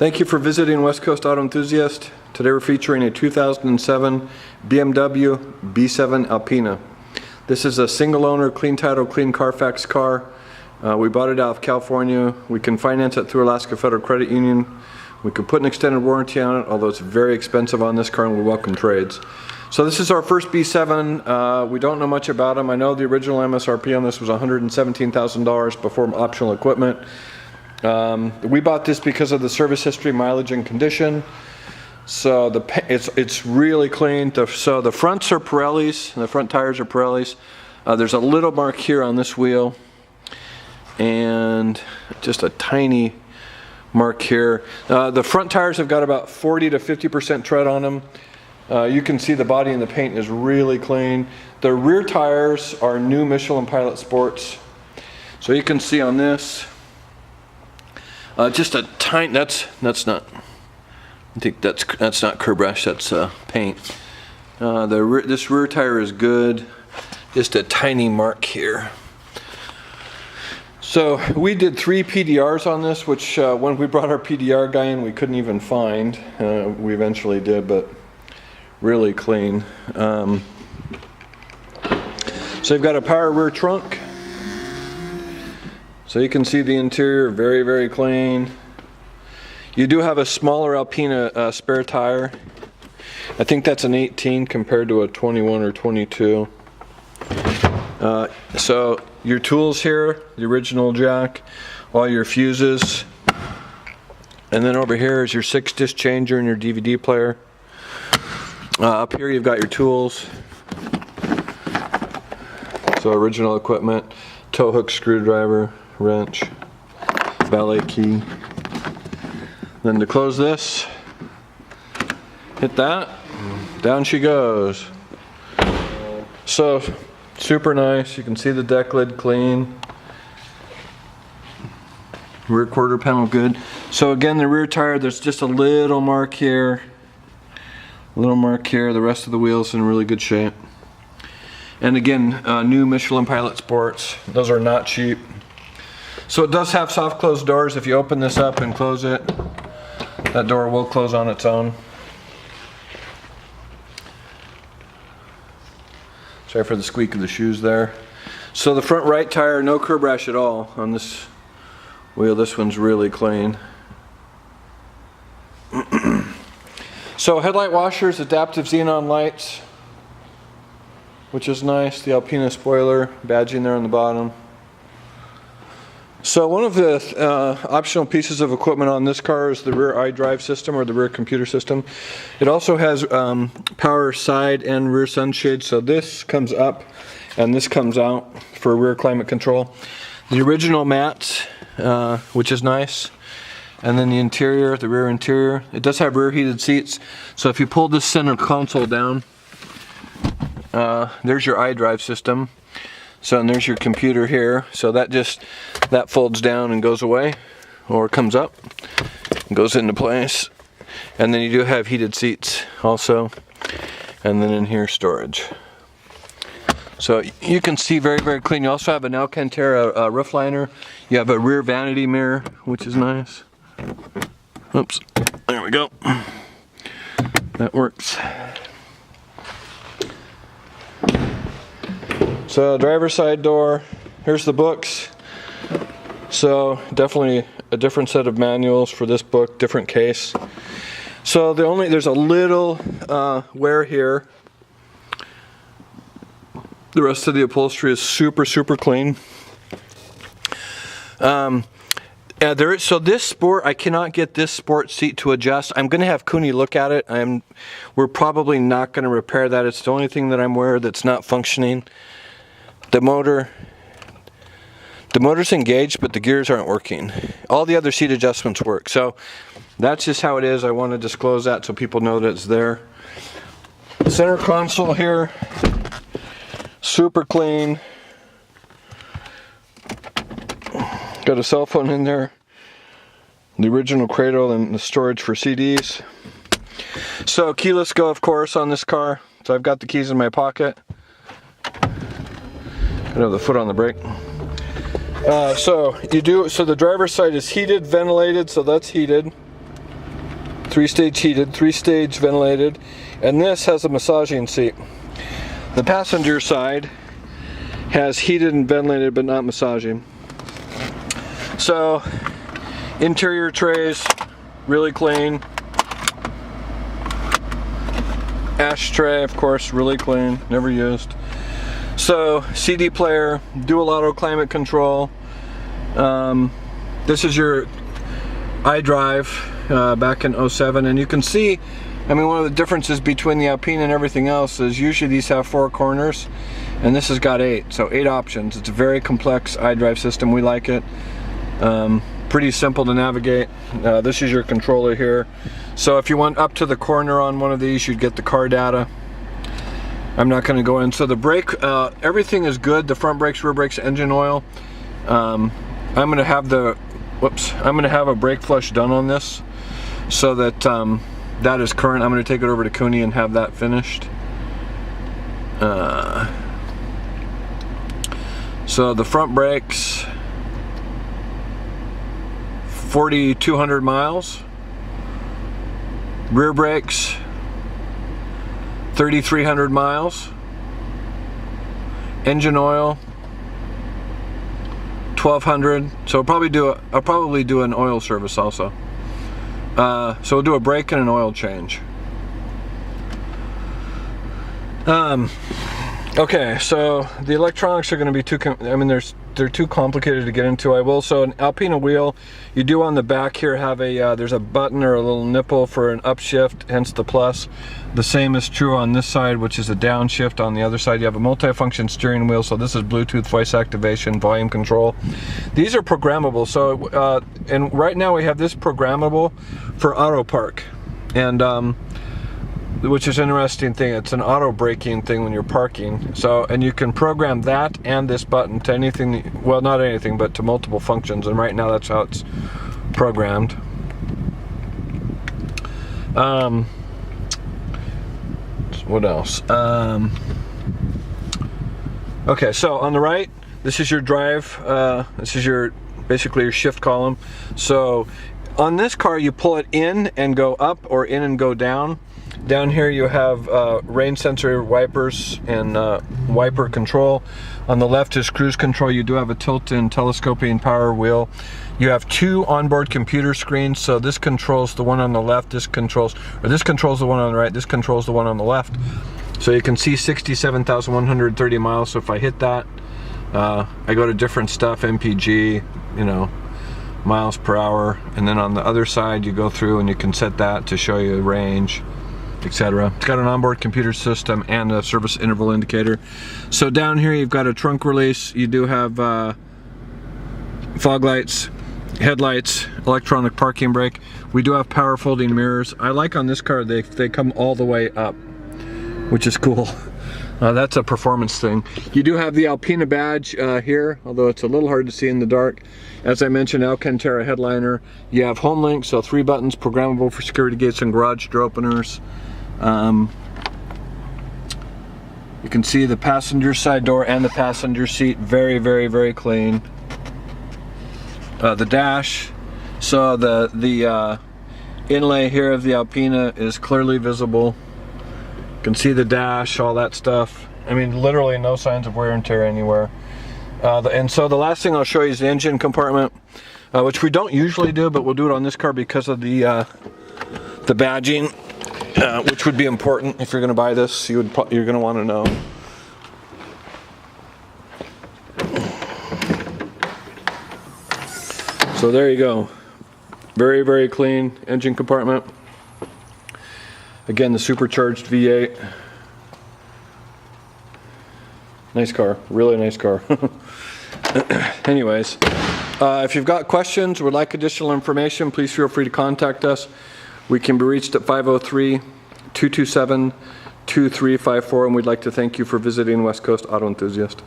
Thank you for visiting West Coast Auto Enthusiast. Today we're featuring a 2007 BMW B7 Alpina. This is a single owner, clean title, clean Carfax car. We bought it out of California. We can finance it through Alaska Federal Credit Union. We could put an extended warranty on it, although it's very expensive on this car, and we welcome trades. So this is our first B7. We don't know much about them. I know the original MSRP on this was $117,000 before optional equipment. We bought this because of the service history, mileage, and condition. So it's really clean. So the fronts are Pirellis, and the front tires are Pirellis. There's a little mark here on this wheel, and just a tiny mark here. The front tires have got about 40 to 50% tread on them. You can see the body and the paint is really clean. The rear tires are new Michelin Pilot Sports. So you can see on this, just a tiny, that's not, I think that's not curb rash, that's paint. This rear tire is good, just a tiny mark here. So we did 3 PDRs on this, which when we brought our PDR guy in, we couldn't even find. We eventually did, but really clean. So you've got a power rear trunk. So you can see the interior, very, very clean. You do have a smaller Alpina spare tire. I think that's an 18 compared to a 21 or 22. So your tools here, the original jack, all your fuses. And then over here is your 6-disc changer and your DVD player. Up here you've got your tools. So original equipment, tow hook, screwdriver, wrench, valet key. Then to close this, hit that, down she goes. So super nice. You can see the deck lid clean. Rear quarter panel good. So again, the rear tire, there's just a little mark here. A little mark here. The rest of the wheel's in really good shape. And again, new Michelin Pilot Sports. Those are not cheap. So it does have soft close doors. If you open this up and close it, that door will close on its own. Sorry for the squeak of the shoes there. So the front right tire, no curb rash at all on this wheel. This one's really clean. So headlight washers, adaptive xenon lights, which is nice. The Alpina spoiler, badging there on the bottom. So one of the optional pieces of equipment on this car is the rear iDrive system, or the rear computer system. It also has power side and rear sunshades. So this comes up and this comes out for rear climate control. The original mats, which is nice. And then the interior, the rear interior. It does have rear heated seats. So if you pull this center console down, there's your iDrive system. So, and there's your computer here. So that folds down and goes away, or comes up and goes into place. And then you do have heated seats also. And then in here, storage. So you can see very, very clean. You also have an Alcantara roof liner. You have a rear vanity mirror, which is nice. Oops, there we go. That works. So driver's side door, here's the books. So definitely a different set of manuals for this book, different case. So there's a little wear here. The rest of the upholstery is super, super clean. So this Sport, I cannot get this Sport seat to adjust. I'm going to have Cooney look at it. We're probably not going to repair that. It's the only thing that I'm aware that's not functioning. The motor's engaged, but the gears aren't working. All the other seat adjustments work. So that's just how it is. I want to disclose that so people know that it's there. Center console here, super clean. Got a cell phone in there. The original cradle and the storage for CDs. So keyless go, of course, on this car. So I've got the keys in my pocket. I have the foot on the brake. So the driver's side is heated, ventilated, so that's heated. 3-stage heated, 3-stage ventilated, and this has a massaging seat. The passenger side has heated and ventilated but not massaging. So interior trays, really clean. Ashtray, of course, really clean, never used. So CD player, dual auto climate control. This is your iDrive back in 07, and you can see, I mean, one of the differences between the Alpina and everything else is usually these have 4 corners, and this has got 8, so 8 options. It's a very complex iDrive system. We like it. Pretty simple to navigate. This is your controller here. So if you went up to the corner on one of these, you'd get the car data. I'm not going to go in. So the brake, everything is good. The front brakes, rear brakes, engine oil. I'm going to have the, I'm going to have a brake flush done on this, so that that is current. I'm going to take it over to Cooney and have that finished. So the front brakes, 4,200 miles. Rear brakes, 3,300 miles. Engine oil, 1,200. So I'll probably do an oil service also. So we'll do a brake and an oil change. Okay, so the electronics are going to be they're too complicated to get into. I will. So an Alpina wheel, you do on the back here have a there's a button or a little nipple for an upshift, hence the plus. The same is true on this side, which is a downshift. On the other side you have a multi-function steering wheel, so this is Bluetooth voice activation, volume control. These are programmable. So and right now we have this programmable for auto park, and which is an interesting thing. It's an auto braking thing when you're parking. So, and you can program that and this button to anything, well, not anything, but to multiple functions. And right now that's how it's programmed. What else? Okay, so on the right, this is your drive. This is your, basically your shift column. So on this car, you pull it in and go up, or in and go down. Down here you have rain sensor wipers and wiper control. On the left is cruise control. You do have a tilt and telescoping power wheel. You have 2 onboard computer screens, so this controls the one on the left, this controls the one on the right, this controls the one on the left. So you can see 67,130 miles. So if I hit that, I go to different stuff, MPG, you know, miles per hour, and then on the other side you go through and you can set that to show you range, etc. It's got an onboard computer system and a service interval indicator. So down here you've got a trunk release. You do have fog lights, headlights, electronic parking brake. We do have power folding mirrors. I like on this car they come all the way up, which is cool. That's a performance thing. You do have the Alpina badge here, although it's a little hard to see in the dark. As I mentioned, Alcantara headliner. You have home link, so 3 buttons, programmable for security gates and garage door openers. You can see the passenger side door and the passenger seat, very, very, very clean. The dash, so the inlay here of the Alpina is clearly visible. You can see the dash, all that stuff. I mean, literally no signs of wear and tear anywhere. And so the last thing I'll show you is the engine compartment, which we don't usually do, but we'll do it on this car because of the badging, which would be important if you're going to buy this. You're going to want to know. So there you go. Very, very clean engine compartment. Again, the supercharged V8. Nice car, really nice car. Anyways, if you've got questions or would like additional information, please feel free to contact us. We can be reached at 503-227-2354, and we'd like to thank you for visiting West Coast Auto Enthusiast.